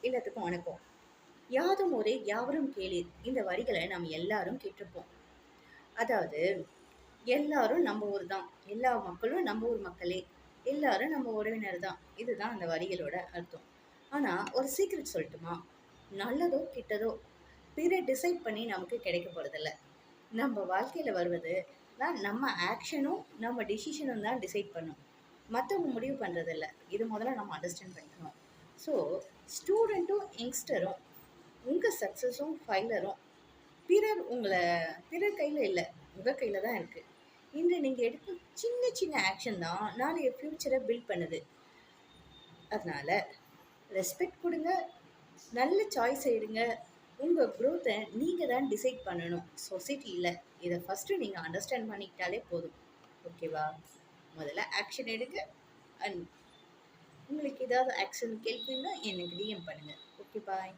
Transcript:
எல்லாத்துக்கும் வணக்கம். யாதும் ஊரே யாவரும் கேளீர். இந்த வரிகளை நாம் எல்லாரும் கேட்டிருப்போம். அதாவது எல்லாரும் நம்ம ஊர் தான். எல்லா மக்களும் நம்ம ஊர் மக்களே. எல்லாரும் நம்ம உறவினர் தான். இதுதான் அந்த வரிகளோட அர்த்தம். ஆனா ஒரு சீக்ரெட் சொல்லட்டுமா? நல்லதோ கெட்டதோ பிற டிசைட் பண்ணி நமக்கு கிடைக்க போறதில்ல. நம்ம வாழ்க்கையில வருவது தான் நம்ம ஆக்ஷனும் நம்ம டிசிஷனும் தான் டிசைட் பண்ணும். மற்றவங்க முடிவு பண்ணுறதில்ல. இது முதல்ல நம்ம அண்டர்ஸ்டாண்ட் பண்ணிக்கணும். ஸோ ஸ்டூடெண்ட்டும் யங்ஸ்டரும் உங்கள் சக்ஸஸும் ஃபெயிலரும் பிறர் கையில் இல்லை, உங்கள் கையில் தான் இருக்குது. இன்று நீங்கள் எடுக்கும் சின்ன சின்ன ஆக்ஷன் தான் நாளைய ஃப்யூச்சரை பில்ட் பண்ணுது. அதனால் ரெஸ்பெக்ட் கொடுங்க, நல்ல சாய்ஸ் எடுங்க. உங்கள் க்ரோத்தை நீங்கள் தான் டிசைட் பண்ணணும், சொசைட்டியில். இதை ஃபஸ்ட்டு நீங்கள் அண்டர்ஸ்டாண்ட் பண்ணிக்கிட்டாலே போதும். ஓகேவா? முதல்ல ஆக்ஷன் எடுங்க. அண்ட் உங்களுக்கு ஏதாவது ஆக்ஷன் கேள்வின்னா எனக்கு டிஎம் பண்ணுங்கள். ஓகே, பாய்.